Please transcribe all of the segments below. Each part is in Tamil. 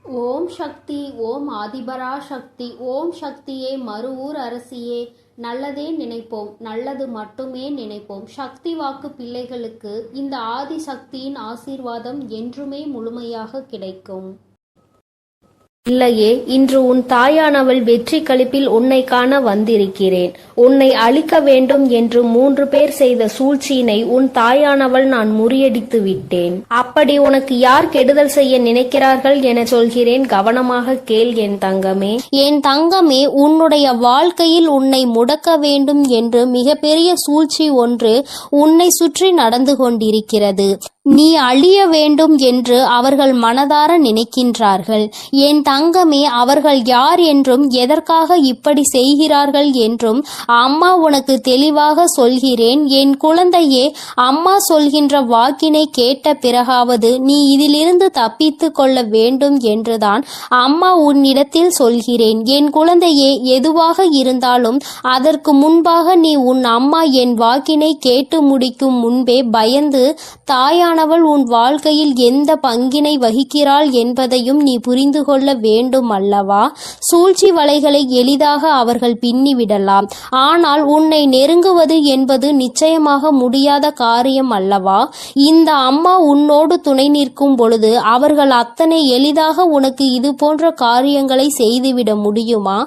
ஓம் சக்தி, ஓம் ஆதிபரா சக்தி, ஓம் சக்தியே, மறுவூர் அரசியே. நல்லதே நினைப்போம், நல்லது மட்டுமே நினைப்போம். சக்தி வாக்கு பிள்ளைகளுக்கு இந்த ஆதி சக்தியின் ஆசீர்வாதம் என்றுமே முழுமையாக கிடைக்கும். இல்லையே, இன்று உன் தாயானவள் வெற்றி களிப்பில் உன்னை காண வந்திருக்கிறேன். உன்னை அழிக்க வேண்டும் என்று 3 பேர் செய்த சூழ்ச்சியினை உன் தாயானவள் நான் முறியடித்து விட்டேன். அப்படி உனக்கு யார் கெடுதல் செய்ய நினைக்கிறார்கள் என சொல்கிறேன், கவனமாக கேள் என் தங்கமே. என் தங்கமே, உன்னுடைய வாழ்க்கையில் உன்னை முடக்க வேண்டும் என்று மிகப்பெரிய சூழ்ச்சி ஒன்று உன்னை சுற்றி நடந்து கொண்டிருக்கிறது. நீ அழிய வேண்டும் என்று அவர்கள் மனதார நினைக்கின்றார்கள். என் தங்கமே, அவர்கள் யார் என்றும் எதற்காக இப்படி செய்கிறார்கள் என்றும் அம்மா உனக்கு தெளிவாக சொல்கிறேன். என் குழந்தையே, அம்மா சொல்கின்ற வாக்கினை கேட்ட பிறகாவது நீ இதிலிருந்து தப்பித்து கொள்ள வேண்டும் என்றுதான் அம்மா உன்னிடத்தில் சொல்கிறேன். என் குழந்தையே, எதுவாக இருந்தாலும் அதற்கு முன்பாக நீ உன் அம்மா என் வாக்கினை கேட்டு முடிக்கும் முன்பே பயந்து தாயானவள் உன் வாழ்க்கையில் எந்த பங்கினை வகிக்கிறாள் என்பதையும் நீ புரிந்து கொள்ள வேண்டும் அல்லவா? சூழ்ச்சி வலைகளை எளிதாக அவர்கள் பின்னிவிடலாம், ஆனால் உன்னை நெருங்குவது என்பது நிச்சயமாக முடியாத காரியம் அல்லவா? இந்த அம்மா உன்னோடு துணை நிற்கும் பொழுது அவர்கள் அத்தனை எளிதாக உனக்கு இது போன்ற காரியங்களை செய்துவிட முடியுமா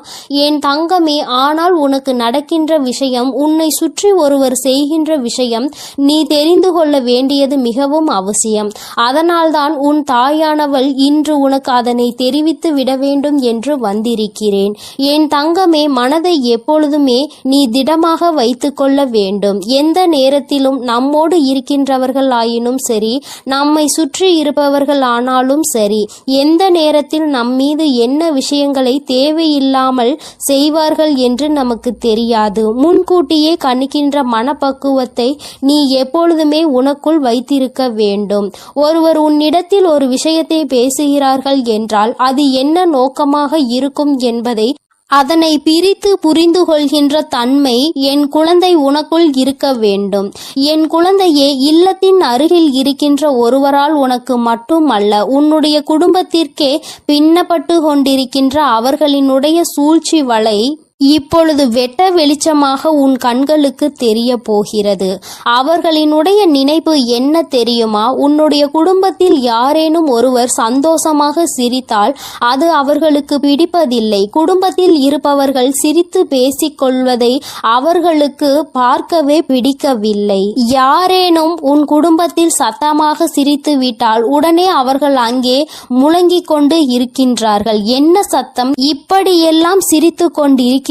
என் தங்கமே? ஆனால் உனக்கு நடக்கின்ற விஷயம், உன்னை சுற்றி ஒருவர் செய்கின்ற விஷயம் நீ தெரிந்து கொள்ள வேண்டியது மிகவும் அவசியம். அதனால்தான் உன் தாயானவள் இன்று உனக்கு அதனை தெரிவித்து விட வேண்டும் என்று வந்திருக்கிறேன். என் தங்கமே, மனதை எப்பொழுதுமே நீ திடமாக வைத்து கொள்ள வேண்டும். எந்த நேரத்திலும் நம்மோடு இருக்கின்றவர்கள் ஆயினும் சரி, நம்மை சுற்றி இருப்பவர்கள் ஆனாலும் சரி, எந்த நேரத்தில் நம் மீது என்ன விஷயங்களை தேவையில்லாமல் செய்வார்கள் என்று நமக்கு தெரியாது. முன்கூட்டியே கணிக்கின்ற மனப்பக்குவத்தை நீ எப்பொழுதுமே உனக்குள் வைத்திருக்க வேண்டும். ஒருவர் உன்னிடத்தில் ஒரு விஷயத்தை பேசுகிறார்கள் என்றால் அது என்ன நோக்கமாக இருக்கும் என்பதை அதனை பிரித்து புரிந்து கொள்கின்ற தன்மை என் குழந்தை உனக்குள் இருக்க வேண்டும். என் குழந்தையே, இல்லத்தின் அருகில் இருக்கின்ற ஒருவரால் உனக்கு மட்டுமல்ல, உன்னுடைய குடும்பத்திற்கே பின்னப்பட்டு கொண்டிருக்கின்ற அவர்களினுடைய சூழ்ச்சி வலை இப்பொழுது வெட்ட வெளிச்சமாக உன் கண்களுக்கு தெரிய போகிறது. அவர்களினுடைய நினைப்பு என்ன தெரியுமா? உன்னுடைய குடும்பத்தில் யாரேனும் ஒருவர் சந்தோஷமாக சிரித்தால் அது அவர்களுக்கு பிடிப்பதில்லை. குடும்பத்தில் இருப்பவர்கள் சிரித்து பேசிக்கொள்வதை அவர்களுக்கு பார்க்கவே பிடிக்கவில்லை. யாரேனும் உன் குடும்பத்தில் சத்தமாக சிரித்து விட்டால் உடனே அவர்கள் அங்கே முழங்கிக் கொண்டு இருக்கின்றார்கள். என்ன சத்தம், இப்படியெல்லாம் சிரித்து கொண்டிருக்கிறார்கள்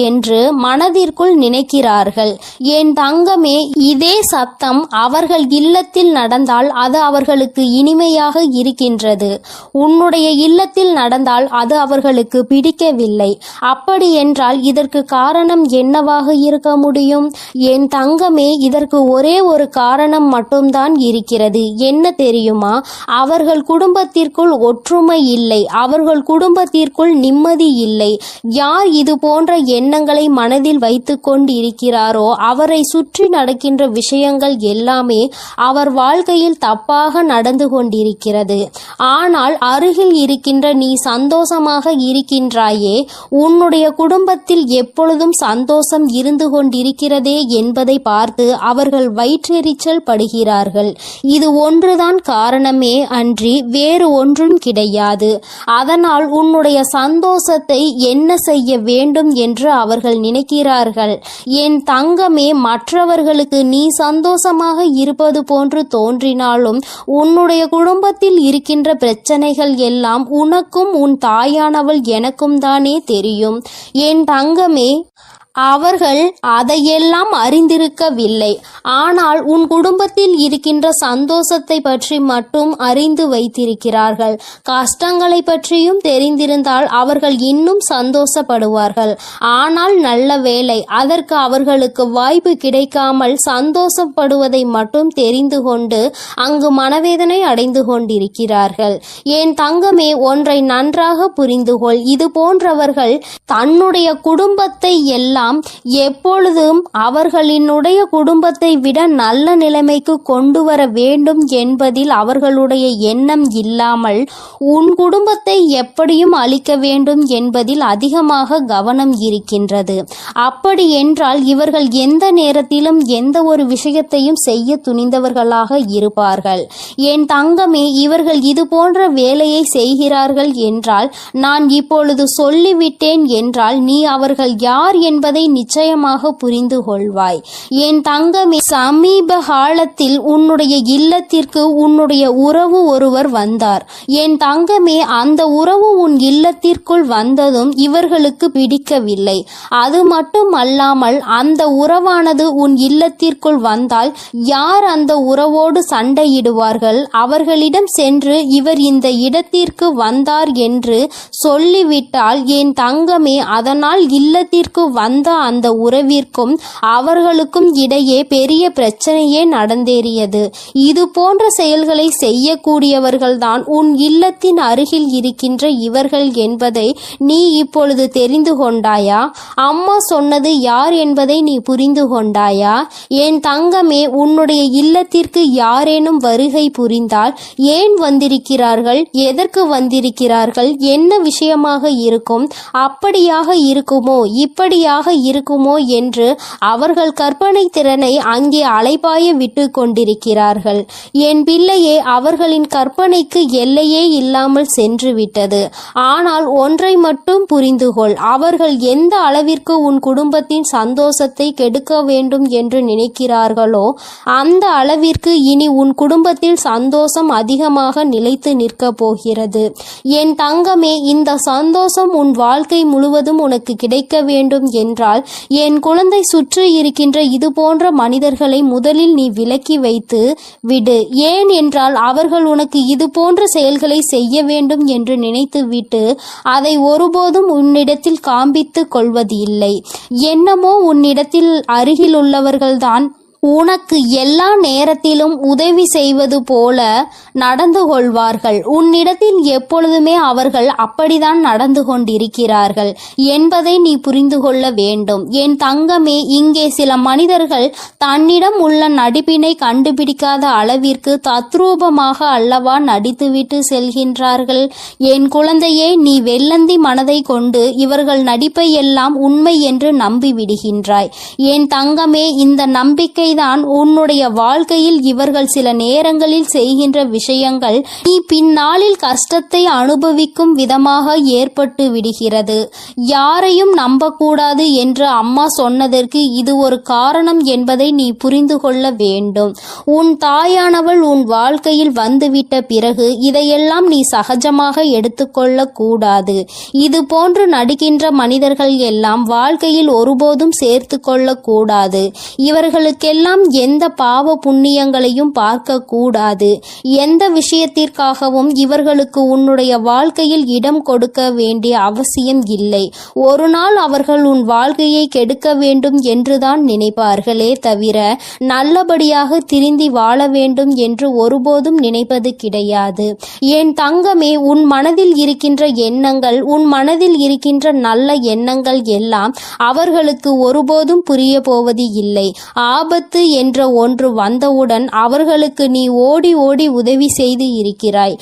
என்று மனதிற்குள் நினைக்கிறார்கள். என் தங்கமே, இதே சத்தம் அவர்கள் இல்லத்தில் நடந்தால் அது அவர்களுக்கு இனிமையாக இருக்கின்றது. உன்னுடைய இல்லத்தில் நடந்தால் அது அவர்களுக்கு பிடிக்கவில்லை. அப்படி என்றால் இதற்கு காரணம் என்னவாக இருக்க முடியும்? என் தங்கமே, இதற்கு ஒரே ஒரு காரணம் மட்டும்தான் இருக்கிறது. என்ன தெரியுமா? அவர்கள் குடும்பத்திற்குள் ஒற்றுமை இல்லை. அவர்கள் குடும்பத்திற்குள் நிம்மதி இல்லை. யார் இது போன்ற எண்ணங்களை மனதில் வைத்துக் கொண்டு இருக்கிறாரோ அவரை சுற்றி நடக்கின்ற விஷயங்கள் எல்லாமே அவர் வாழ்க்கையில் தப்பாக நடந்து கொண்டிருக்கிறது. ஆனால் அருகில் இருக்கின்ற நீ சந்தோஷமாக இருக்கின்றாயே, உன்னுடைய குடும்பத்தில் எப்பொழுதும் சந்தோஷம் இருந்து கொண்டிருக்கிறதே என்பதை பார்த்து அவர்கள் வயிற்றெரிச்சல் படுகிறார்கள். இது ஒன்றுதான் காரணமே அன்றி வேறு ஒன்றும் கிடையாது. அதனால் உன்னுடைய சந்தோஷத்தை என்ன செய்ய வேண்டும் என்று அவர்கள் நினைக்கிறார்கள். என் தங்கமே, மற்றவர்களுக்கு நீ சந்தோஷமாக இருப்பது போன்று தோன்றினாலும் உன்னுடைய குடும்பத்தில் இருக்கின்ற பிரச்சனைகள் எல்லாம் உனக்கும் உன் தாயானவள் எனக்கும் தானே தெரியும். என் தங்கமே, அவர்கள் அதையெல்லாம் அறிந்திருக்கவில்லை. ஆனால் உன் குடும்பத்தில் இருக்கின்ற சந்தோஷத்தை பற்றி மட்டும் அறிந்து வைத்திருக்கிறார்கள். கஷ்டங்களை பற்றியும் தெரிந்திருந்தால் அவர்கள் இன்னும் சந்தோஷப்படுவார்கள். ஆனால் நல்ல வேளை, அதற்கு அவர்களுக்கு வாய்ப்பு கிடைக்காமல் சந்தோஷப்படுவதை மட்டும் தெரிந்து கொண்டு அங்கு மனவேதனை அடைந்து கொண்டிருக்கிறார்கள். என் தங்கமே, ஒன்றை நன்றாக புரிந்துகொள். இது போன்றவர்கள் தன்னுடைய குடும்பத்தை எல்லாம் எல்லாம் எப்பொழுதும் அவர்களினுடைய குடும்பத்தை விட நல்ல நிலைமைக்கு கொண்டு வர வேண்டும் என்பதில் அவர்களுடைய எண்ணம் இல்லாமல் உன் குடும்பத்தை எப்படியும் அழிக்க வேண்டும் என்பதில் அதிகமாக கவனம் இருக்கின்றது. அப்படி என்றால் இவர்கள் எந்த நேரத்திலும் எந்த ஒரு விஷயத்தையும் செய்ய துணிந்தவர்களாக இருப்பார்கள். என் தங்கமே, இவர்கள் இது போன்ற வேலையை செய்கிறார்கள் என்றால் நான் இப்பொழுது சொல்லிவிட்டேன் என்றால் நீ அவர்கள் யார் என்பதை நிச்சயமாக புரிந்து கொள்வாய். என் தங்கமே, சமீப காலத்தில் உன்னுடைய இல்லத்திற்கு உன்னுடைய உறவு ஒருவர் வந்தார். என் தங்கமே, அந்த உறவு உன் இல்லத்திற்குள் வந்ததும் இவர்களுக்கு பிடிக்கவில்லை. அது மட்டும் அல்லாமல் அந்த உறவானது உன் இல்லத்திற்குள் வந்தால் யார் அந்த உறவோடு சண்டையிடுவார்கள்? அவர்களிடம் சென்று இவர் இந்த இடத்திற்கு வந்தார் என்று சொல்லிவிட்டால் என் தங்கமே, அதனால் இல்லத்திற்கு வந்த அந்த உறவிற்கும் அவர்களுக்கும் இடையே பெரிய பிரச்சனையே நடந்தேறியது. இது போன்ற செயல்களை செய்யக்கூடியவர்கள்தான் உன் இல்லத்தின் அருகில் இருக்கின்ற இவர்கள் என்பதை நீ இப்பொழுது தெரிந்து கொண்டாயா? அம்மா சொன்னது யார் என்பதை நீ புரிந்து கொண்டாயா? என் தங்கமே, உன்னுடைய இல்லத்திற்கு யாரேனும் வருகை புரிந்தால் ஏன் வந்திருக்கிறார்கள், எதற்கு வந்திருக்கிறார்கள், என்ன விஷயமாக இருக்கும், அப்படியாக இருக்குமோ இப்படியாக இருக்குமோ என்று அவர்கள் கற்பனை திறனை அங்கே அலைபாய விட்டு கொண்டிருக்கிறார்கள். என் பிள்ளையே, அவர்களின் கற்பனைக்கு எல்லையே இல்லாமல் சென்று விட்டது. ஆனால் ஒன்றை மட்டும் புரிந்து கொள், அவர்கள் எந்த அளவிற்கு உன் குடும்பத்தின் சந்தோஷத்தை கெடுக்க வேண்டும் என்று நினைக்கிறார்களோ அந்த அளவிற்கு இனி உன் குடும்பத்தில் சந்தோஷம் அதிகமாக நிலைத்து நிற்க போகிறது. என் தங்கமே, இந்த சந்தோஷம் உன் வாழ்க்கை முழுவதும் உனக்கு கிடைக்க வேண்டும் என்றால் என் குழந்தை சுற்றி இருக்கின்ற இது போன்ற மனிதர்களை முதலில் நீ விலக்கி வைத்து விடு. ஏன் என்றால் அவர்கள் உனக்கு இது போன்ற செயல்களை செய்ய வேண்டும் என்று நினைத்து விட்டு அதை ஒருபோதும் உன்னிடத்தில் காண்பித்து கொள்வது இல்லை. என்னமோ உன்னிடத்தில் அருகில் உள்ளவர்கள்தான் உனக்கு எல்லா நேரத்திலும் உதவி செய்வது போல நடந்து கொள்வார்கள். உன்னிடத்தில் எப்பொழுதுமே அவர்கள் அப்படித்தான் நடந்து கொண்டிருக்கிறார்கள் என்பதை நீ புரிந்து கொள்ள வேண்டும். என் தங்கமே, இங்கே சில மனிதர்கள் தன்னிடம் உள்ள நடிப்பினை கண்டுபிடிக்காத அளவிற்கு தத்ரூபமாக அல்லவா நடித்துவிட்டு செல்கின்றார்கள். என் குழந்தையே, நீ வெள்ளந்தி மனதை கொண்டு இவர்கள் நடிப்பை எல்லாம் உண்மை என்று நம்பி விடுகின்றாய். என் தங்கமே, இந்த நம்பிக்கை தான் உன்னுடைய வாழ்க்கையில் இவர்கள் சில நேரங்களில் செய்கின்ற விஷயங்கள் நீ பின்னாளில் கஷ்டத்தை அனுபவிக்கும் விதமாக ஏற்பட்டு விடுகிறது. யாரையும் நம்பக்கூடாது என்று அம்மா சொன்னதற்கு இது ஒரு காரணம் என்பதை நீ புரிந்து கொள்ள வேண்டும். உன் தாயானவள் உன் வாழ்க்கையில் வந்துவிட்ட பிறகு இதையெல்லாம் நீ சகஜமாக எடுத்துக்கொள்ள கூடாது. இது போன்று நடிக்கின்ற மனிதர்கள் எல்லாம் வாழ்க்கையில் ஒருபோதும் சேர்த்து கொள்ள கூடாது. இவர்களுக்கெல்லாம் எந்த பாவ புண்ணியங்களையும் பார்க்க கூடாது. எந்த விஷயத்திற்காகவும் இவர்களுக்கு உன்னுடைய வாழ்க்கையில் இடம் கொடுக்க வேண்டிய அவசியம் இல்லை. ஒரு நாள் அவர்கள் உன் வாழ்க்கையை கெடுக்க வேண்டும் என்றுதான் நினைப்பார்களே தவிர நல்லபடியாக திருந்தி வாழ வேண்டும் என்று ஒருபோதும் நினைப்பது கிடையாது. என் தங்கமே, உன் மனதில் இருக்கின்ற எண்ணங்கள், உன் மனதில் இருக்கின்ற நல்ல எண்ணங்கள் எல்லாம் அவர்களுக்கு ஒருபோதும் புரிய போவது இல்லை. ஆபத்து என்ற ஒன்று வந்தவுடன் அவர்களுக்கு நீ ஓடி ஓடி உதவி செய்து இருக்கிறாய்.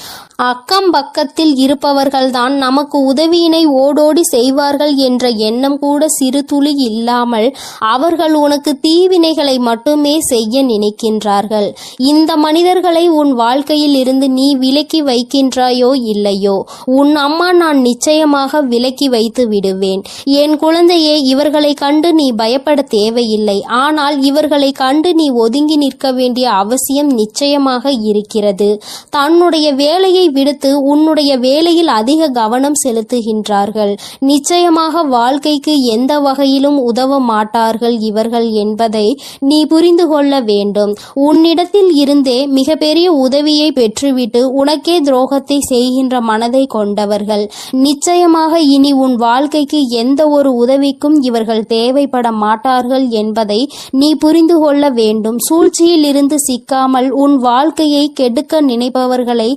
அக்கம் பக்கத்தில் இருப்பவர்கள்தான் நமக்கு உதவியினை ஓடோடி செய்வார்கள் என்ற எண்ணம் கூட சிறு துளி இல்லாமல் அவர்கள் உனக்கு தீவினைகளை மட்டுமே செய்ய நினைக்கின்றார்கள். இந்த மனிதர்களை உன் வாழ்க்கையில் இருந்து நீ விலக்கி வைக்கின்றாயோ இல்லையோ, உன் அம்மா நான் நிச்சயமாக விலக்கி வைத்து விடுவேன். என் குழந்தையே, இவர்களை கண்டு நீ பயப்பட தேவையில்லை. ஆனால் இவர்களை கண்டு நீ ஒதுங்கி நிற்க வேண்டிய அவசியம் நிச்சயமாக இருக்கிறது. தன்னுடைய வேலையை விடுத்து உன்னுடைய வேலையில் அதிக கவனம் செலுத்துகின்றார்கள். நிச்சயமாக வாழ்க்கைக்கு எந்த வகையிலும் உதவ மாட்டார்கள் இவர்கள் என்பதை நீ புரிந்து கொள்ள வேண்டும். உன்னிடத்தில் இருந்தே மிகப்பெரிய உதவியை பெற்றுவிட்டு உனக்கே துரோகத்தை செய்கின்ற மனதை கொண்டவர்கள். நிச்சயமாக இனி உன் வாழ்க்கைக்கு எந்த ஒரு உதவிக்கும் இவர்கள் தேவைப்பட மாட்டார்கள் என்பதை நீ புரிந்து கொள்ள வேண்டும். சூழ்ச்சியில் இருந்து சிக்காமல் உன் வாழ்க்கையை கெடுக்க நினைப்பவர்களை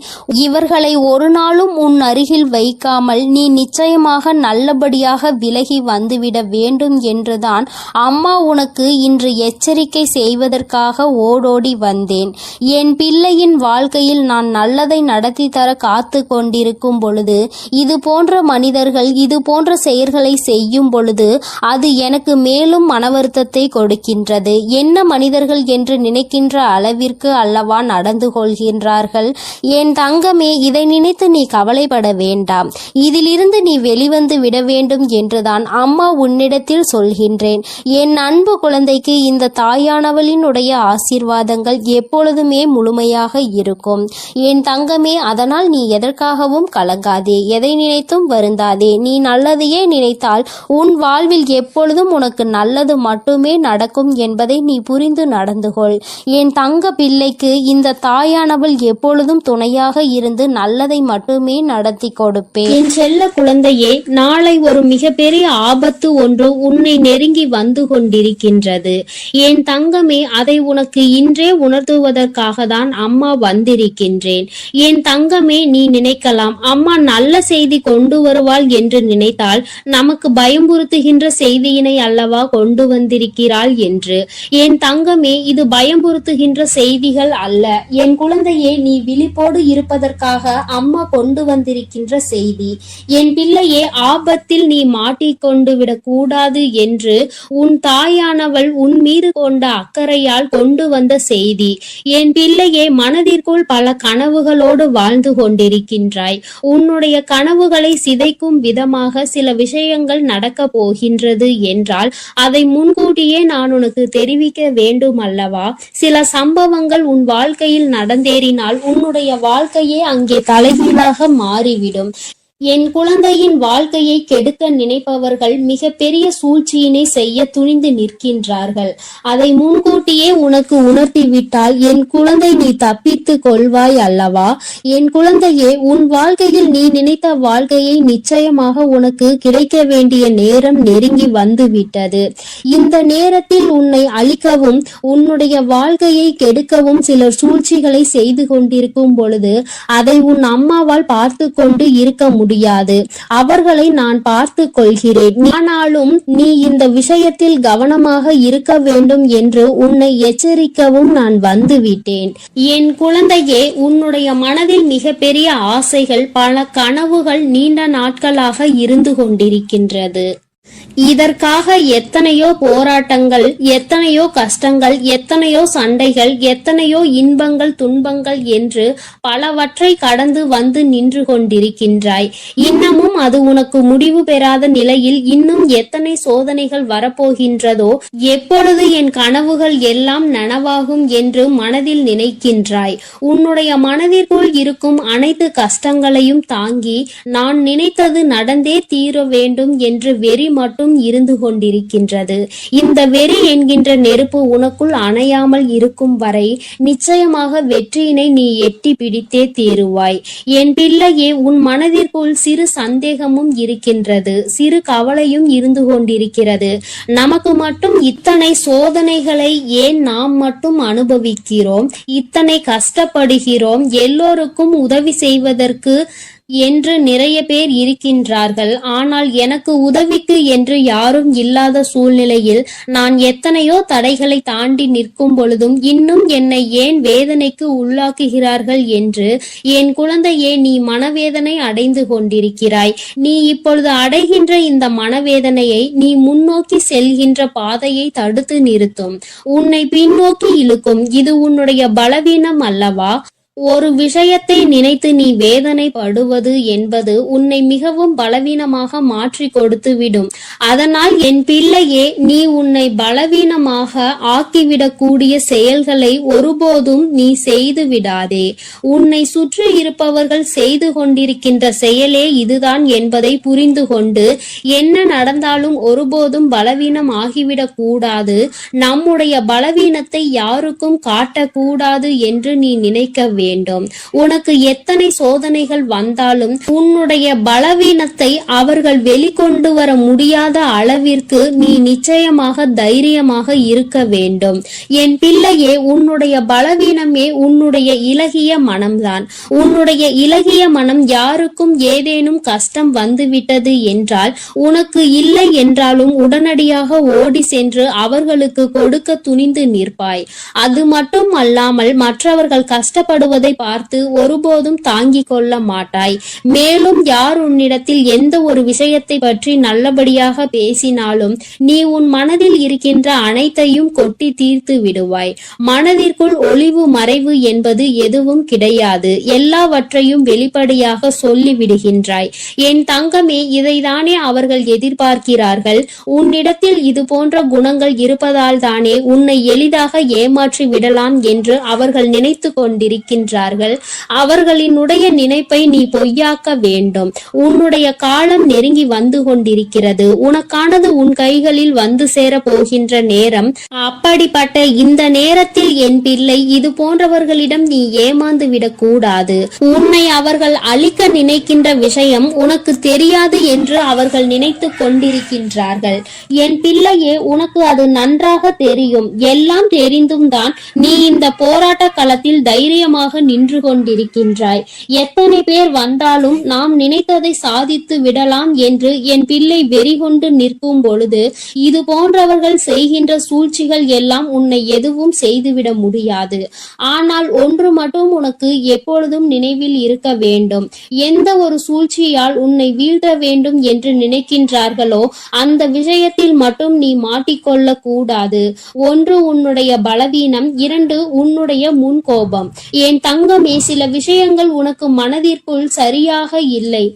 இவர்களை ஒரு நாளும் உன் அருகில் வைக்காமல் நீ நிச்சயமாக நல்லபடியாக விலகி வந்துவிட வேண்டும் என்றுதான் அம்மா உனக்கு இன்று எச்சரிக்கை செய்வதற்காக ஓடோடி வந்தேன். என் பிள்ளையின் வாழ்க்கையில் நான் நல்லதை நடத்தி தர காத்து கொண்டிருக்கும் பொழுது இது போன்ற மனிதர்கள் இது போன்ற செயல்களை செய்யும் பொழுது அது எனக்கு மேலும் மன வருத்தத்தை கொடுக்கின்றது. என்ன மனிதர்கள் என்று நினைக்கின்ற அளவிற்கு அல்லவா நடந்து கொள்கின்றார்கள். என் தங்கமே, இதை நினைத்து நீ கவலைப்பட வேண்டாம். இதிலிருந்து நீ வெளிவந்து விட வேண்டும் என்றுதான் அம்மா உன்னிடத்தில் சொல்கின்றேன். என் அன்பு குழந்தைக்கு இந்த தாயானவளினுடைய ஆசீர்வாதங்கள் எப்பொழுதுமே முழுமையாக இருக்கும். என் தங்கமே, அதனால் நீ எதற்காகவும் கலங்காதே, எதை நினைத்தும் வருந்தாதே. நீ நல்லதையே நினைத்தால் உன் வாழ்வில் எப்பொழுதும் உனக்கு நல்லது மட்டுமே நடக்கும் என்பதை நீ புரிந்து நடந்து கொள். என் தங்க பிள்ளைக்கு இந்த தாயானவள் எப்பொழுதும் துணையாக இருந்து நல்லதை மட்டுமே நடத்தி கொடுப்பேன். என் செல்ல குழந்தையே, நாளை ஒரு மிகப்பெரிய ஆபத்து ஒன்று உன்னை நெருங்கி வந்து கொண்டிருக்கின்றது. என் தங்கமே, அதை உனக்கு இன்றே உணர்த்துவதற்காக தான் அம்மா வந்திருக்கின்றேன். என் தங்கமே, நீ நினைக்கலாம் அம்மா நல்ல செய்தி கொண்டு வருவாள் என்று நினைத்தால் நமக்கு பயம்புறுத்துகின்ற செய்தியினை அல்லவா கொண்டு வந்திருக்கிறாள் என்று. என் தங்கமே, இது பயம்புறுத்துகின்ற செய்திகள் அல்ல. என் குழந்தையே, நீ விழிப்போடு இருப்பதற்காக அம்மா கொண்டு வந்திருக்கின்ற செய்தி. என் பிள்ளையே, ஆபத்தில் நீ மாட்டிக்கொண்டு விடக்கூடாது என்று உன் தாயானவள் உன் மீது கொண்ட அக்கறையால் கொண்டு வந்த செய்தி. என் பிள்ளையே, மனதிற்குள் பல கனவுகளோடு வாழ்ந்து கொண்டிருக்கின்றாய். உன்னுடைய கனவுகளை சிதைக்கும் விதமாக சில விஷயங்கள் நடக்க போகின்றது என்றால் அதை முன்கூட்டியே நான் உனக்கு தெரிவிக்க வேண்டும் அல்லவா? சில சம்பவங்கள் உன் வாழ்க்கையில் நடந்தேறினால் உன்னுடைய வாழ்க்கையே அங்கே தலைகீழாக மாறிவிடும். என் குழந்தையின் வாழ்க்கையை கெடுக்க நினைப்பவர்கள் மிக பெரிய சூழ்ச்சியினை செய்ய துணிந்து நிற்கின்றார்கள். அதை முன்கூட்டியே உனக்கு உணர்த்திவிட்டால் என் குழந்தை நீ தப்பித்து கொள்வாய் அல்லவா? என் குழந்தையே, உன் வாழ்க்கையில் நீ நினைத்த வாழ்க்கையை நிச்சயமாக உனக்கு கிடைக்க வேண்டிய நேரம் நெருங்கி வந்து விட்டது. இந்த நேரத்தில் உன்னை அழிக்கவும் உன்னுடைய வாழ்க்கையை கெடுக்கவும் சிலர் சூழ்ச்சிகளை செய்து கொண்டிருக்கும் பொழுது அதை உன் அம்மாவால் பார்த்து கொண்டு இருக்க முடியாது. அவர்களை நான் பார்த்து கொள்கிறேன். ஆனாலும் நீ இந்த விஷயத்தில் கவனமாக இருக்க வேண்டும் என்று உன்னை எச்சரிக்கவும் நான் வந்துவிட்டேன். என் குழந்தையே, உன்னுடைய மனதில் மிகப்பெரிய ஆசைகள், பல கனவுகள் நீண்ட நாட்களாக இருந்து கொண்டிருக்கின்றது. இதற்காக எத்தனையோ போராட்டங்கள், எத்தனையோ கஷ்டங்கள், எத்தனையோ சண்டைகள், எத்தனையோ இன்பங்கள், துன்பங்கள் என்று பலவற்றை கடந்து வந்து நின்று கொண்டிருக்கின்றாய். இன்னமும் அது உனக்கு முடிவு பெறாத நிலையில் இன்னும் எத்தனை சோதனைகள் வரப்போகின்றதோ, எப்பொழுது என் கனவுகள் எல்லாம் நனவாகும் என்று மனதில் நினைக்கின்றாய். உன்னுடைய மனதிற்குள் இருக்கும் அனைத்து கஷ்டங்களையும் தாங்கி நான் நினைத்தது நடந்தே தீர வேண்டும் என்று வெறி மட்டும் இருந்து கொண்டிருக்கின்றது. இந்த வெறி என்கின்ற நெருப்பு உனக்குள் அணையாமல் இருக்கும் வரை நிச்சயமாக வெற்றியினை நீ எட்டி பிடித்தே தீருவாய். என் பிள்ளையே, உன் மனதிற்குள் சிறு சந்தேகமும் இருக்கின்றது, சிறு கவலையும் இருந்து கொண்டிருக்கிறது. நமக்கு மட்டும் இத்தனை சோதனைகளை ஏன் நாம் மட்டும் அனுபவிக்கிறோம், இத்தனை கஷ்டப்படுகிறோம், எல்லோருக்கும் உதவி செய்வதற்கு என்று நிறைய பேர் இருக்கின்றார்கள். ஆனால் எனக்கு உதவிக்கு என்று யாரும் இல்லாத சூழ்நிலையில் நான் எத்தனையோ தடைகளை தாண்டி நிற்கும் பொழுதும் இன்னும் என்னை ஏன் வேதனைக்கு உள்ளாக்குகிறார்கள் என்று என் குழந்தையே, நீ மனவேதனை அடைந்து கொண்டிருக்கிறாய். நீ இப்பொழுது அடைகின்ற இந்த மனவேதனையை நீ முன்னோக்கி செல்கின்ற பாதையை தடுத்து நிறுத்தும், உன்னை பின்னோக்கி இழுக்கும். இது உன்னுடைய பலவீனம் அல்லவா? ஒரு விஷயத்தை நினைத்து நீ வேதனைப்படுவது என்பது உன்னை மிகவும் பலவீனமாக மாற்றி கொடுத்து விடும். அதனால் என் பிள்ளையே, நீ உன்னை பலவீனமாக ஆக்கிவிடக்கூடிய செயல்களை ஒருபோதும் நீ செய்து விடாதே. உன்னை சுற்றி இருப்பவர்கள் செய்து கொண்டிருக்கின்ற செயலே இதுதான் என்பதை புரிந்து கொண்டு என்ன நடந்தாலும் ஒருபோதும் பலவீனம் ஆகிவிடக் கூடாது, நம்முடைய பலவீனத்தை யாருக்கும் காட்டக்கூடாது என்று நீ நினைக்க வேண்டும். வேண்டும். உனக்கு எத்தனை சோதனைகள் வந்தாலும் உன்னுடைய பலவீனத்தை அவர்கள் வெளிக்கொண்டு வர முடியாத அளவிற்கு நீ நிச்சயமாக தைரியமாக இருக்க வேண்டும். என் பிள்ளையே, உன்னுடைய பலவீனமே உன்னுடைய இலகிய மனம்தான். உன்னுடைய இலகிய மனம் யாருக்கும் ஏதேனும் கஷ்டம் வந்துவிட்டது என்றால், உனக்கு இல்லை என்றாலும் உடனடியாக ஓடி சென்று அவர்களுக்கு கொடுக்க துணிந்து நிற்பாய். அது மட்டும் அல்லாமல் மற்றவர்கள் கஷ்டப்படுவதை பார்த்து ஒருபோதும் தாங்கிக் கொள்ள மாட்டாய். மேலும் யார் உன்னிடத்தில் எந்த ஒரு விஷயத்தை பற்றி நல்லபடியாக பேசினாலும் நீ உன் மனதில் இருக்கின்ற அனைத்தையும் கொட்டி தீர்த்து விடுவாய். மனதிற்குள் ஒளிவு மறைவு என்பது எதுவும் கிடையாது. எல்லாவற்றையும் வெளிப்படையாக சொல்லி விடுகின்றாய். என் தங்கமே, இதைதானே அவர்கள் எதிர்பார்க்கிறார்கள். உன்னிடத்தில் இது போன்ற குணங்கள் இருப்பதால் தானே உன்னை எளிதாக ஏமாற்றி விடலாம் என்று அவர்கள் நினைத்து கொண்டிருக்கின்றார்கள். அவர்களினுடைய நினைப்பை நீ பொய்யாக்க வேண்டும். உன்னுடைய காலம் நெருங்கி வந்து கொண்டிருக்கிறது. உனக்கானது உன் கைகளில் வந்து சேர போகின்ற நேரம். அப்படிப்பட்ட இந்த நேரத்தில் என் பிள்ளை, இது போன்றவர்களிடம் நீ ஏமாந்து விடக் கூடாது. உன்னை அவர்கள் அழிக்க நினைக்கின்ற விஷயம் உனக்கு தெரியாது என்று அவர்கள் நினைத்து கொண்டிருக்கின்றார்கள். என் பிள்ளையே, உனக்கு அது நன்றாக தெரியும். எல்லாம் தெரிந்தும் தான் நீ இந்த போராட்ட களத்தில் தைரியமாக நின்று கொண்டிருக்கின்றாய். எத்தனை பேர் வந்தாலும் நாம் நினைத்ததை சாதித்து விடலாம் என்று என் பிள்ளை வெறிகொண்டு நிற்கும் பொழுது இது போன்றவர்கள் செய்கின்ற சூழ்ச்சிகள் எல்லாம் உன்னை எதுவும் செய்துவிட முடியாது. ஆனால் ஒன்று மட்டும் உனக்கு எப்பொழுதும் நினைவில் இருக்க வேண்டும். எந்த ஒரு சூழ்ச்சியால் உன்னை வீழ்த்த வேண்டும் என்று நினைக்கின்றார்களோ அந்த விஷயத்தில் மட்டும் நீ மாட்டிக்கொள்ள கூடாது. ஒன்று உன்னுடைய பலவீனம், இரண்டு உன்னுடைய முன்கோபம். என் தங்கமே, சில விஷயங்கள் உனக்கு மனதிற்குள் சரியாக இல்லை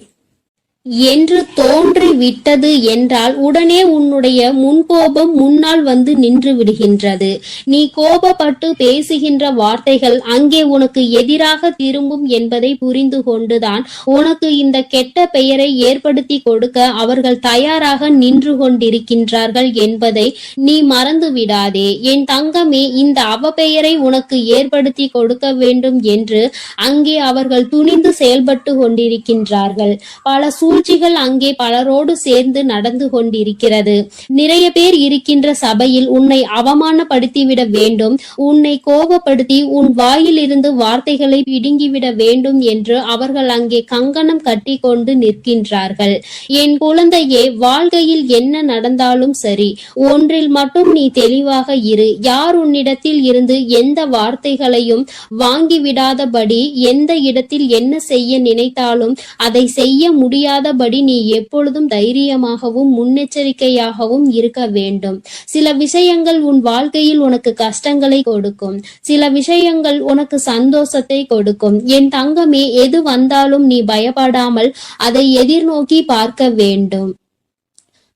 என்று தோன்றி விட்டது என்றால் உடனே உன்னுடைய முன்கோபம் முன்னால் வந்து நின்று விடுகின்றது. நீ கோபப்பட்டு பேசுகின்ற வார்த்தைகள் அங்கே உனக்கு எதிராக திரும்பும் என்பதை புரிந்து கொண்டுதான் உனக்கு இந்த கெட்ட பெயரை ஏற்படுத்தி கொடுக்க அவர்கள் தயாராக நின்று கொண்டிருக்கின்றார்கள் என்பதை நீ மறந்து விடாதே. என் தங்கமே, இந்த அவப்பெயரை உனக்கு ஏற்படுத்தி கொடுக்க வேண்டும் என்று அங்கே அவர்கள் துணிந்து செயல்பட்டு கொண்டிருக்கின்றார்கள். பல சூழ்ச்சிகள் அங்கே பலரோடு சேர்ந்து நடந்து கொண்டிருக்கிறது. நிறைய பேர் இருக்கின்ற சபையில் உன்னை அவமானப்படுத்திவிட வேண்டும், உன்னை கோபப்படுத்தி உன் வாயிலிருந்து வார்த்தைகளை பிடுங்கிவிட வேண்டும் என்று அவர்கள் அங்கே கங்கணம் கட்டி கொண்டு நிற்கின்றார்கள். என் குழந்தையே, வாழ்க்கையில் என்ன நடந்தாலும் சரி, ஒன்றில் மட்டும் நீ தெளிவாக இரு. யார் உன்னிடத்தில் இருந்து எந்த வார்த்தைகளையும் வாங்கிவிடாதபடி, எந்த இடத்தில் என்ன செய்ய நினைத்தாலும் அதை செய்ய முடியாதபடி நீ எப்பொழுதும் தைரியமாகவும் முன்னெச்சரிக்கையாகவும் இருக்க வேண்டும். சில விஷயங்கள் உன் வாழ்க்கையில் உனக்கு கஷ்டங்களை கொடுக்கும், சில விஷயங்கள் உனக்கு சந்தோஷத்தை கொடுக்கும். என் தங்கமே, எது வந்தாலும் நீ பயப்படாமல் அதை எதிர்நோக்கி பார்க்க வேண்டும்.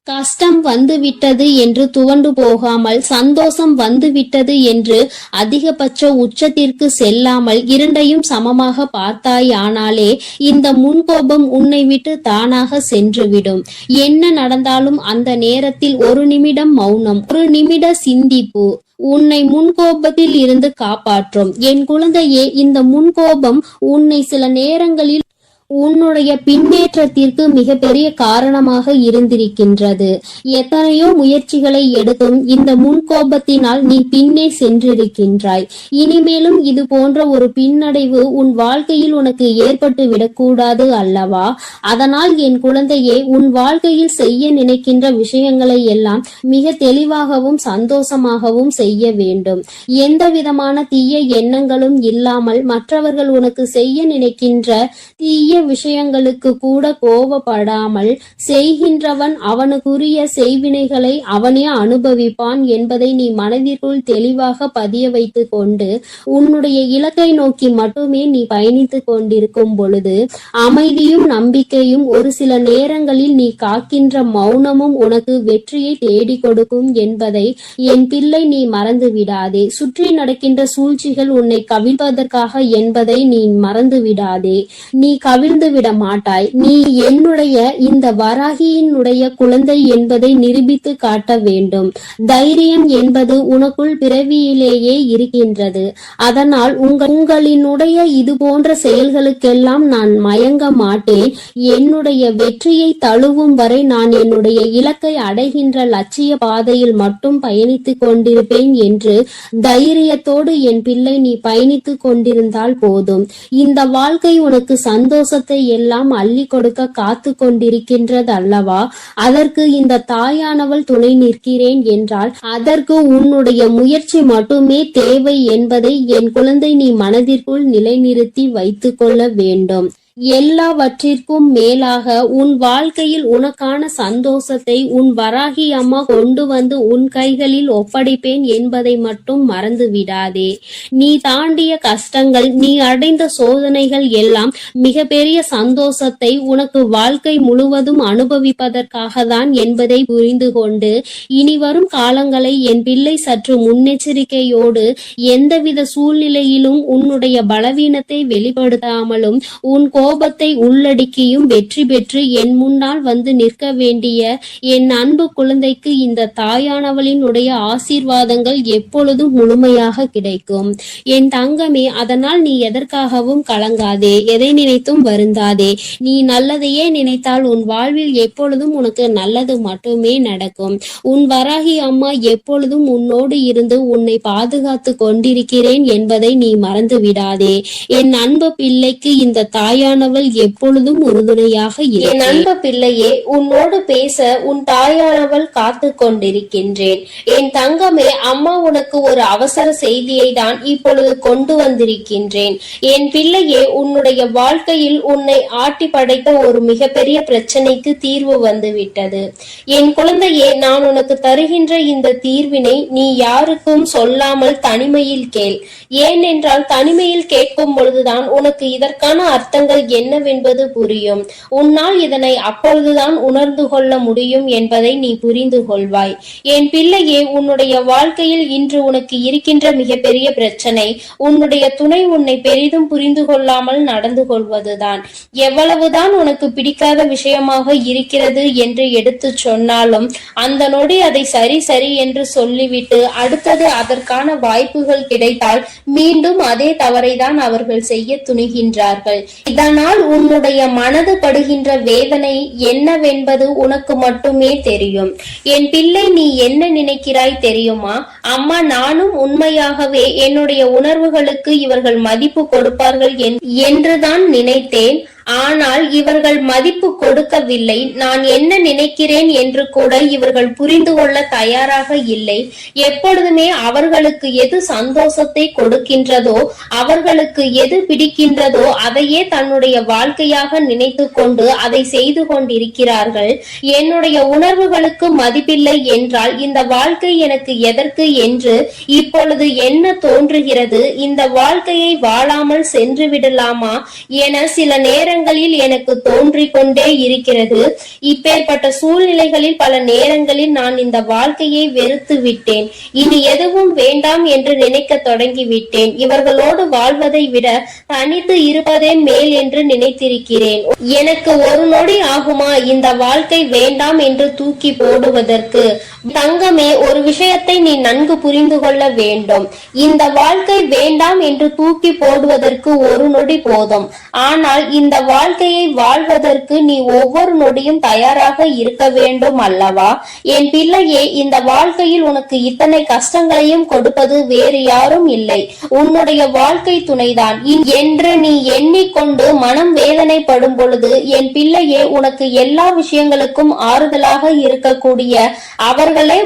கஷ்டம் வந்துவிட்டது என்று துவண்டு போகாமல், சந்தோஷம் வந்துவிட்டது என்று அதிகபட்ச உச்சத்திற்கு செல்லாமல் இரண்டையும் சமமாக பார்த்தாயானாலே இந்த முன்கோபம் உன்னை விட்டு தானாக சென்றுவிடும். என்ன நடந்தாலும் அந்த நேரத்தில் ஒரு நிமிடம் மௌனம், ஒரு நிமிட சிந்திப்பு உன்னை முன்கோபத்தில் இருந்து காப்பாற்றும். என் குழந்தையே, இந்த முன்கோபம் உன்னை சில நேரங்களில் உன்னுடைய பின்னேற்றத்திற்கு மிகப்பெரிய காரணமாக இருந்திருக்கின்றது. எத்தனையோ முயற்சிகளை எடுத்தும் இந்த முன்கோபத்தினால் நீ பின்னே சென்றிருக்கின்றாய். இனிமேலும் இது போன்ற ஒரு பின்னடைவு உன் வாழ்க்கையில் உனக்கு ஏற்பட்டு விடக்கூடாது அல்லவா? அதனால் என் குழந்தையே, உன் வாழ்க்கையில் செய்ய நினைக்கின்ற விஷயங்களை எல்லாம் மிக தெளிவாகவும் சந்தோஷமாகவும் செய்ய வேண்டும். எந்த விதமான தீய எண்ணங்களும் இல்லாமல் மற்றவர்கள் உனக்கு செய்ய நினைக்கின்ற தீய விஷயங்களுக்கு கூட கோபப்படாமல் செய்கின்றவன் அவனுக்குரிய செய்வினைகளை அவனே அனுபவிப்பான் என்பதை நீ மனதிற்குள் தெளிவாக பதிய வைத்து கொண்டு உன்னுடைய இலக்கை நோக்கி மட்டுமே நீ பயணித்து கொண்டிருக்கும் பொழுது அமைதியும் நம்பிக்கையும் ஒரு சில நேரங்களில் நீ காக்கின்ற மௌனமும் உனக்கு வெற்றியை தேடி கொடுக்கும் என்பதை என் பிள்ளை நீ மறந்து விடாதே. சுற்றி நடக்கின்ற சூழ்ச்சிகள் உன்னை கவிழ்ப்பதற்காக என்பதை நீ மறந்து விடாதே. நீ கவிழ்ந்து விட மாட்டாய். நீ என்னுடைய இந்த வராகியினுடைய குழந்தை என்பதை நிரூபித்து காட்ட வேண்டும். தைரியம் என்பது உனக்குள் பிறவியிலேயே இருக்கின்றது. அதனால் உங்களினுடைய இது போன்ற செயல்களுக்கெல்லாம் நான் மயங்க மாட்டேன். என்னுடைய வெற்றியை தழுவும் வரை நான் என்னுடைய இலக்கை அடைகின்ற லட்சிய பாதையில் மட்டும் பயணித்துக் கொண்டிருப்பேன் என்று தைரியத்தோடு என் பிள்ளை நீ பயணித்துக் கொண்டிருந்தால் போதும். இந்த வாழ்க்கை உனக்கு சந்தோஷத்தை எல்லாம் அள்ளி கொடுக்க காத்து கொண்டிருக்கின்றது அல்லவா? அதற்கு இந்த தாயானவள் துணை நிற்கிறேன் என்றால் அதற்கு உன்னுடைய முயற்சி மட்டுமே தேவை என்பதை என் குழந்தை நீ மனதிற்குள் நிலைநிறுத்தி வைத்துக் கொள்ள வேண்டும். எல்லாவற்றிற்கும் மேலாக உன் வாழ்க்கையில் உனக்கான சந்தோஷத்தை உன் வராகி அம்மா கொண்டு வந்து உன் கைகளில் ஒப்படைப்பேன் என்பதை மட்டும் மறந்து விடாதே. நீ தாண்டிய கஷ்டங்கள், நீ அடைந்த சோதனைகள் எல்லாம் மிகப்பெரிய சந்தோஷத்தை உனக்கு வாழ்க்கை முழுவதும் அனுபவிப்பதற்காக தான் என்பதை புரிந்து கொண்டு இனி வரும் காலங்களை என் பிள்ளை சற்று முன்னெச்சரிக்கையோடு எந்தவித சூழ்நிலையிலும் உன்னுடைய பலவீனத்தை வெளிப்படுத்தாமலும் உன் கோபத்தை உள்ளடக்கியும் வெற்றி பெற்று என் முன்னால் வந்து நிற்க வேண்டிய என் அன்பு குழந்தைக்கு இந்த தாயானவளினுடைய ஆசீர்வாதங்கள் எப்பொழுதும் முழுமையாக கிடைக்கும். என் தங்கமே, அதனால் நீ எதற்காகவும் கலங்காதே, எதை நினைத்தும் வருந்தாதே. நீ நல்லதையே நினைத்தால் உன் வாழ்வில் எப்பொழுதும் உனக்கு நல்லது மட்டுமே நடக்கும். உன் வராகி அம்மா எப்பொழுதும் உன்னோடு இருந்து உன்னை பாதுகாத்து கொண்டிருக்கிறேன் என்பதை நீ மறந்து விடாதே. என் அன்பு பிள்ளைக்கு இந்த தாயானவள் எப்பொழுதும் உறுதுணையாக இரு. என் அன்பு பிள்ளையே, உன்னோடு பேச உன் தாயானவள் காத்து கொண்டிருக்கின்றேன். என் தங்கமே, அம்மா உனக்கு ஒரு அவசர செய்தியை தான் இப்பொழுது கொண்டு வந்திருக்கின்றேன். என் பிள்ளையே, உன்னுடைய வாழ்க்கையில் உன்னை ஆட்டி படைத்த ஒரு மிகப்பெரிய பிரச்சனைக்கு தீர்வு வந்துவிட்டது. என் குழந்தையே, நான் உனக்கு தருகின்ற இந்த தீர்வினை நீ யாருக்கும் சொல்லாமல் தனிமையில் கேள். ஏனென்றால் தனிமையில் கேட்கும் பொழுதுதான் உனக்கு இதற்கான அர்த்தங்கள் என்னவென்பது புரியும். உன்னால் இதனை அப்பொழுதுதான் உணர்ந்து கொள்ள முடியும் என்பதை நீ புரிந்து கொள்வாய். என் பிள்ளையே, உன்னுடைய வாழ்க்கையில் இன்று உனக்கு இருக்கின்ற மிகப்பெரிய பிரச்சனை உன்னுடைய துணை உன்னை பெரிதும் புரிந்து கொள்ளாமல் நடந்து கொள்வதுதான். எவ்வளவுதான் உனக்கு பிடிக்காத விஷயமாக இருக்கிறது என்று எடுத்து சொன்னாலும் அந்த நொடி அதை சரி சரி என்று சொல்லிவிட்டு அடுத்தது அதற்கான வாய்ப்புகள் கிடைத்தால் மீண்டும் அதே தவறை தான் அவர்கள் செய்ய துணிகின்றார்கள். இதனால் உன்னுடைய மனது படுகின்ற வேதனை என்னவென்பது உனக்கு மட்டுமே தெரியும். என் பிள்ளை, நீ என்ன நினைக்கிறாய் தெரியுமா? அம்மா, நானும் உண்மையாகவே என்னுடைய உணர்வுகளுக்கு இவர்கள் மதிப்பு கொடுப்பார்கள் என்றுதான் நினைத்தேன். ஆனால் இவர்கள் மதிப்பு கொடுக்கவில்லை. நான் என்ன நினைக்கிறேன் என்று கூட இவர்கள் புரிந்து கொள்ள தயாராக இல்லை. எப்பொழுதுமே அவர்களுக்கு எது சந்தோஷத்தை கொடுக்கின்றதோ, அவர்களுக்கு எது பிடிக்கின்றதோ அதையே தன்னுடைய வாழ்க்கையாக நினைத்து கொண்டு அதை செய்து கொண்டிருக்கிறார்கள். என்னுடைய உணர்வுகளுக்கு மதிப்பில்லை என்றால் இந்த வாழ்க்கை எனக்கு எதற்கு என்று இப்பொழுது என்ன தோன்றுகிறது? இந்த வாழ்க்கையை வாழாமல் சென்று விடலாமா என சில நேரங்களில் எனக்கு தோன்றிக் கொண்டே இருக்கிறது. இப்பேற்பட்ட சூழ்நிலைகளில் பல நேரங்களில் நான் இந்த வாழ்க்கையை வெறுத்து விட்டேன். இனி எதுவும் வேண்டாம் என்று நினைக்க தொடங்கிவிட்டேன். இவர்களோடு வாழ்வதை விட தனித்து இருப்பதே மேல் என்று நினைத்திருக்கிறேன். எனக்கு ஒரு நொடி ஆகுமா இந்த வாழ்க்கை வேண்டாம் என்று தூக்கி போடுவதற்கு? தங்கமே, ஒரு விஷயத்தை நீ நன்கு புரிந்து கொள்ள வேண்டும். இந்த வாழ்க்கை வேண்டாம் என்று தூக்கி போடுவதற்கு ஒரு நொடி போதும். ஆனால் இந்த வாழ்க்கையை வாழ்வதற்கு நீ ஒவ்வொரு நொடியும் தயாராக இருக்க வேண்டும் அல்லவா? என் பிள்ளையே, இந்த வாழ்க்கையில் உனக்கு இத்தனை கஷ்டங்களையும் கொடுப்பது வேறு யாரும் இல்லை, உன்னுடைய வாழ்க்கை துணைதான் என்று நீ எண்ணிக்கொண்டு மனம் வேதனைப்படும் பொழுது என் பிள்ளையே, உனக்கு எல்லா விஷயங்களுக்கும் ஆறுதலாக இருக்கக்கூடிய அவர்களே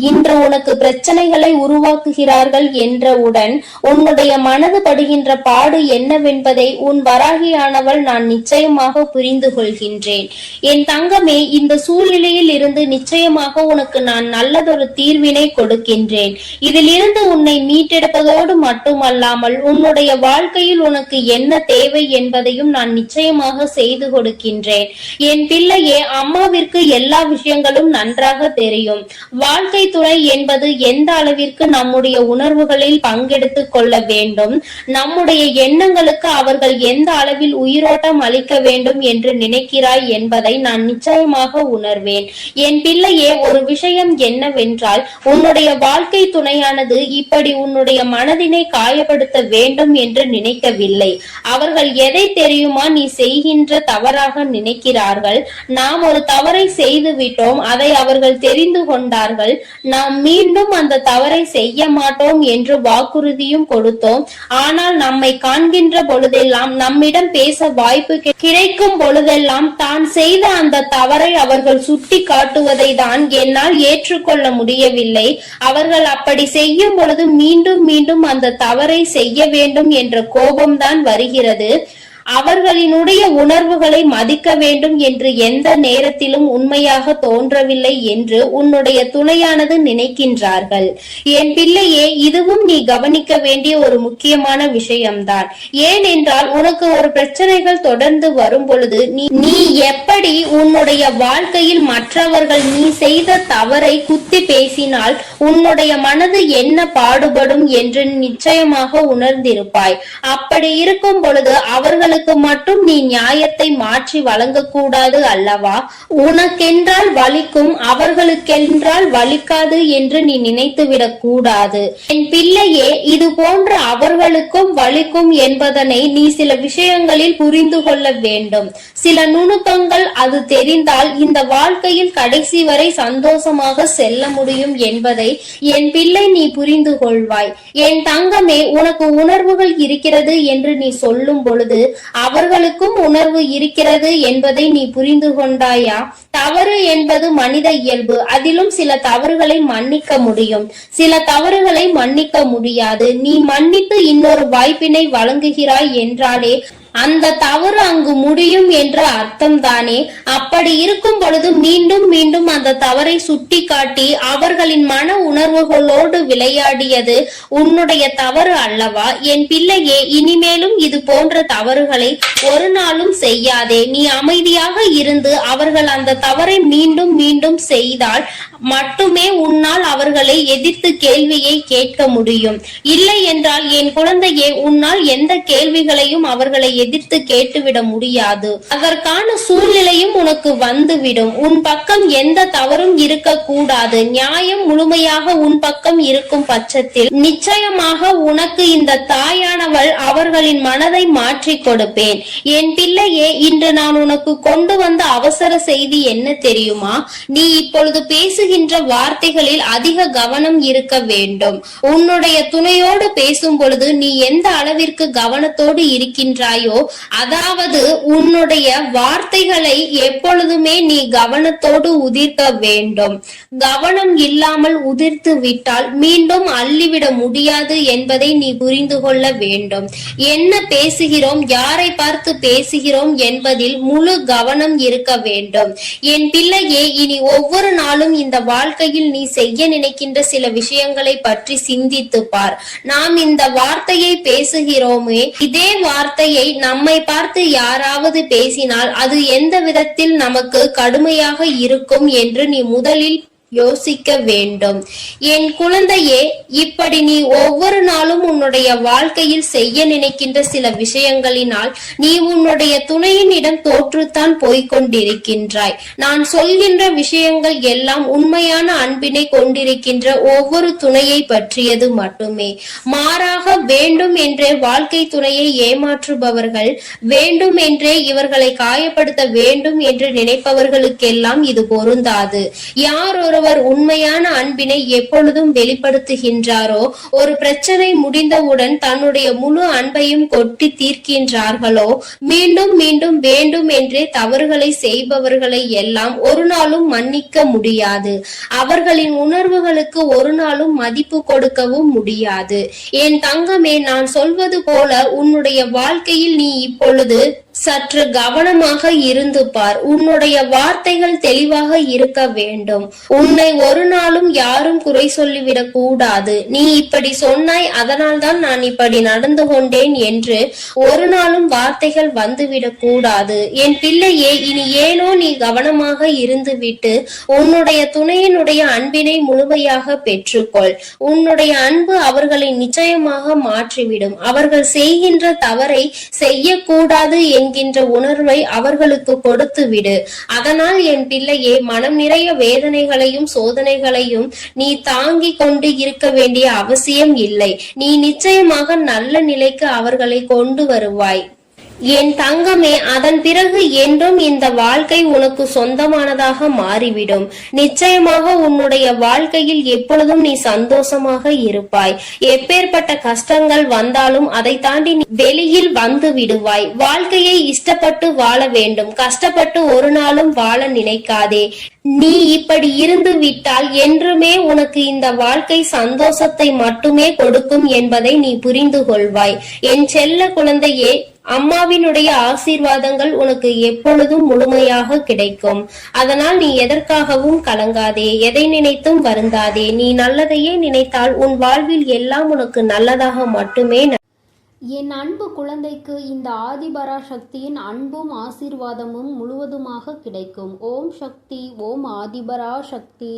இன்று உனக்கு பிரச்சனைகளை உருவாக்குகிறார்கள் என்றவுடன் உன்னுடைய மனது படுகின்ற பாடு என்னவென்பதை உன் வராகியானவள் நான் நிச்சயமாக புரிந்து கொள்கின்றேன். என் தங்கமே, இந்த சூழ்நிலையில் இருந்து நிச்சயமாக உனக்கு நான் நல்லதொரு தீர்வினை கொடுக்கின்றேன். இதில் இருந்து உன்னை மீட்டெடுப்பதோடு மட்டுமல்லாமல் உன்னுடைய வாழ்க்கையில் உனக்கு என்ன தேவை என்பதையும் நான் நிச்சயமாக செய்து கொடுக்கின்றேன். என் பிள்ளையே, அம்மாவிற்கு எல்லா விஷயங்களும் நன்றாக தெரியும். வாழ்க்கை துணை என்பது எந்த அளவிற்கு நம்முடைய உணர்வுகளில் பங்கெடுத்துக் கொள்ள வேண்டும், நம்முடைய எண்ணங்களுக்கு அவர்கள் எந்த அளவில் உயிரோட்டம் அளிக்க வேண்டும் என்று நினைக்கிறாய் என்பதை நான் நிச்சயமாக உணர்வேன். என் பிள்ளையே, ஒரு விஷயம் என்னவென்றால், உன்னுடைய வாழ்க்கை துணையானது இப்படி உன்னுடைய மனதினை காயப்படுத்த வேண்டும் என்று நினைக்கவில்லை. அவர்கள் எதை தெரியுமா நீ செய்கின்ற தவறாக நினைக்கிறார்கள். நாம் ஒரு தவறை செய்து விட்டோம், அதை அவர்கள் தெரிந்து கொண்டார்கள். நாம் மீண்டும் அந்த தவறை செய்ய மாட்டோம் என்று வாக்குறுதியும் கொடுத்தோம். ஆனால் நம்மை காண்கின்ற பொழுதெல்லாம், நம்மிடம் பேச வாய்ப்பு கிடைக்கும் பொழுதெல்லாம் தான் செய்த அந்த தவறை அவர்கள் சுட்டி காட்டுவதை தான் என்னால் ஏற்றுக்கொள்ள முடியவில்லை. அவர்கள் அப்படி செய்யும் பொழுது மீண்டும் மீண்டும் அந்த தவறை செய்ய வேண்டும் என்ற கோபம்தான் வருகிறது. அவர்களினுடைய உணர்வுகளை மதிக்க வேண்டும் என்று எந்த நேரத்திலும் உண்மையாக தோன்றவில்லை என்று உன்னுடைய துணையானது நினைக்கின்றார்கள். என் பிள்ளையே, இதுவும் நீ கவனிக்க வேண்டிய ஒரு முக்கியமான விஷயம்தான். ஏனென்றால், உனக்கு ஒரு பிரச்சனைகள் தொடர்ந்து வரும் பொழுது நீ எப்படி உன்னுடைய வாழ்க்கையில் மற்றவர்கள் நீ செய்த தவறை குத்தி பேசினால் உன்னுடைய மனது என்ன பாடுபடும் என்று நிச்சயமாக உணர்ந்திருப்பாய். அப்படி இருக்கும் பொழுது அவர்களுக்கு மட்டும் நீ நியாயத்தை மாற்றி வழங்கக்கூடாது அல்லவா? உனக்கென்றால் வலிக்கும், அவர்களுக்கென்றால் வலிக்காது என்று நீ நினைத்துவிடக் கூடாது. என் பிள்ளையே, இது போன்ற அவர்களுக்கும் வலிக்கும் என்பதனை நீ சில விஷயங்களில் புரிந்து கொள்ள வேண்டும். சில நுணுக்கங்கள் அது தெரிந்தால் இந்த வாழ்க்கையில் கடைசி வரை சந்தோஷமாக செல்ல முடியும் என்பதை என் பிள்ளை நீ புரிந்து கொள்வாய். என் தங்கமே, உனக்கு உணர்வுகள் இருக்கிறது என்று நீ சொல்லும் பொழுது அவர்களுக்கும் உணர்வு இருக்கிறது என்பதை நீ புரிந்து கொண்டாயா? தவறு என்பது மனித இயல்பு. அதிலும் சில தவறுகளை மன்னிக்க முடியும், சில தவறுகளை மன்னிக்க முடியாது. நீ மன்னித்து இன்னொரு வாய்ப்பினை வழங்குகிறாய் என்றாலே அந்த தவறு அங்கு முடியும் என்ற அர்த்தம் தானே? அப்படி இருக்கும் பொழுது மீண்டும் மீண்டும் அந்த தவறை சுட்டி காட்டி அவர்களின் மன உணர்வுகளோடு விளையாடியது உன்னுடைய தவறு அல்லவா? என் பிள்ளையே, இனிமேலும் இது போன்ற தவறுகளை ஒரு நாளும் செய்யாதே. நீ அமைதியாக இருந்து அவர்கள் அந்த தவறை மீண்டும் மீண்டும் செய்தால் மட்டுமே உன்னால் அவர்களை எதிர்த்து கேள்வியை கேட்க முடியும். இல்லை என்றால் என் குழந்தையே, உன்னால் எந்த கேள்விகளையும் அவர்களை எதிர்த்து கேட்டுவிட முடியாது. அதற்கான சூழ்நிலையும் உனக்கு வந்துவிடும். உன் பக்கம் எந்த தவறும் இருக்க கூடாது. நியாயம் முழுமையாக உன் பக்கம் இருக்கும் பட்சத்தில் நிச்சயமாக உனக்கு இந்த தாயானவள் அவர்களின் மனதை மாற்றி கொடுப்பேன். என் பிள்ளையே, இன்று நான் உனக்கு கொண்டு வந்த அவசர செய்தி என்ன தெரியுமா? நீ இப்பொழுது பேசுகின்ற வார்த்தைகளில் அதிக கவனம் இருக்க வேண்டும். உன்னுடைய துணையோடு பேசும் பொழுது நீ எந்த அளவிற்கு கவனத்தோடு இருக்கின்றாயோ, அதாவது உன்னுடைய வார்த்தைகளை எப்பொழுதுமே நீ கவனத்தோடு உதிர்க்க வேண்டும். கவனம் இல்லாமல் உதிர்த்து விட்டால் மீண்டும் அள்ளிவிட முடியாது என்பதை நீ புரிந்து கொள்ள வேண்டும். என்ன பேசுகிறோம், யாரை பார்த்து பேசுகிறோம் என்பதில் முழு கவனம் இருக்க வேண்டும். என் பிள்ளையே, இனி ஒவ்வொரு நாளும் இந்த வாழ்க்கையில் நீ செய்ய நினைக்கின்ற சில விஷயங்களை பற்றி சிந்தித்து பார். நாம் இந்த வார்த்தையை பேசுகிறோமே, இதே வார்த்தையை நம்மை பார்த்து யாராவது பேசினால் அது எந்த விதத்தில் நமக்கு கடுமையாக இருக்கும் என்று நீ முதலில் யோசிக்க வேண்டும். என் குழந்தையே, இப்படி நீ ஒவ்வொரு நாளும் உன்னுடைய வாழ்க்கையில் செய்ய நினைக்கின்ற சில விஷயங்களினால் நீ உன்னுடைய துணையினிடம் தோற்றுத்தான் போய்கொண்டிருக்கின்றாய். நான் சொல்கின்ற விஷயங்கள் எல்லாம் உண்மையான அன்பினை கொண்டிருக்கின்ற ஒவ்வொரு துணையை பற்றியது மட்டுமே. மாறாக வேண்டும் என்றே வாழ்க்கை துணையை ஏமாற்றுபவர்கள், வேண்டும் என்றே இவர்களை காயப்படுத்த வேண்டும் என்று நினைப்பவர்களுக்கெல்லாம் இது பொருந்தாது. யார் ஒருவர் உண்மையான அன்பினை எப்பொழுதும் வெளிப்படுத்துகின்றாரோ, ஒரு பிரச்சனை முடிந்தவுடன் தன்னுடைய முழு அன்பையும் கொட்டி தீர்க்கின்றார்களோ, மீண்டும் மீண்டும் வேண்டும் என்றே தவறுகளை செய்பவர்களை எல்லாம் ஒரு நாளும் மன்னிக்க முடியாது. அவர்களின் உணர்வுகளுக்கு ஒரு நாளும் மதிப்பு கொடுக்கவும் முடியாது. என் தங்கமே, நான் சொல்வது போல உன்னுடைய வாழ்க்கையில் நீ இப்பொழுது சற்று கவனமாக இருந்து பார். உன்னுடைய வார்த்தைகள் தெளிவாக இருக்க வேண்டும். உன்னை ஒரு நாளும் யாரும் குறை சொல்லிவிடக் கூடாது. நீ இப்படி சொன்னாய், அதனால்தான் நான் இப்படி நடந்து கொண்டேன் என்று ஒரு நாளும் வார்த்தைகள் வந்துவிடக் கூடாது. என் பிள்ளையே, இனி ஏனோ நீ கவனமாக இருந்துவிட்டு உன்னுடைய துணையினுடைய அன்பினை முழுமையாக பெற்றுக்கொள். உன்னுடைய அன்பு அவர்களை நிச்சயமாக மாற்றிவிடும். அவர்கள் செய்கின்ற தவறை செய்யக்கூடாது என்கின்ற உணர்வை அவர்களுக்கு கொடுத்து விடு. அதனால் என் பிள்ளையே, மனம் நிறைய வேதனைகளையும் சோதனைகளையும் நீ தாங்கிக் கொண்டு இருக்க வேண்டிய அவசியம் இல்லை. நீ நிச்சயமாக நல்ல நிலைக்கு அவர்களை கொண்டு வருவாய். என் தங்கமே, அதன் பிறகு என்றும் இந்த வாழ்க்கை உனக்கு சொந்தமானதாக மாறிவிடும். நிச்சயமாக உன்னுடைய வாழ்க்கையில் எப்பொழுதும் நீ சந்தோஷமாக இருப்பாய். எப்பேற்பட்ட கஷ்டங்கள் வந்தாலும் அதை தாண்டி நீ வெளியில் வந்து விடுவாய். வாழ்க்கையை இஷ்டப்பட்டு வாழ வேண்டும், கஷ்டப்பட்டு ஒரு நாளும் வாழ நினைக்காதே. நீ இப்படி இருந்து விட்டால் என்றுமே உனக்கு இந்த வாழ்க்கை சந்தோஷத்தை மட்டுமே கொடுக்கும் என்பதை நீ புரிந்து கொள்வாய். என் செல்ல குழந்தையே, அம்மாவினுடைய ஆசீர்வாதங்கள் உனக்கு எப்பொழுதும் முழுமையாக கிடைக்கும். அதனால் நீ எதற்காகவும் கலங்காதே, எதை நினைத்தும் வருந்தாதே. நீ நல்லதையே நினைத்தால் உன் வாழ்வில் எல்லாம் உனக்கு நல்லதாக மட்டுமே. என் அன்பு குழந்தைக்கு இந்த ஆதிபரா சக்தியின் அன்பும் ஆசீர்வாதமும் முழுவதுமாக கிடைக்கும். ஓம் சக்தி, ஓம் ஆதிபரா சக்தி.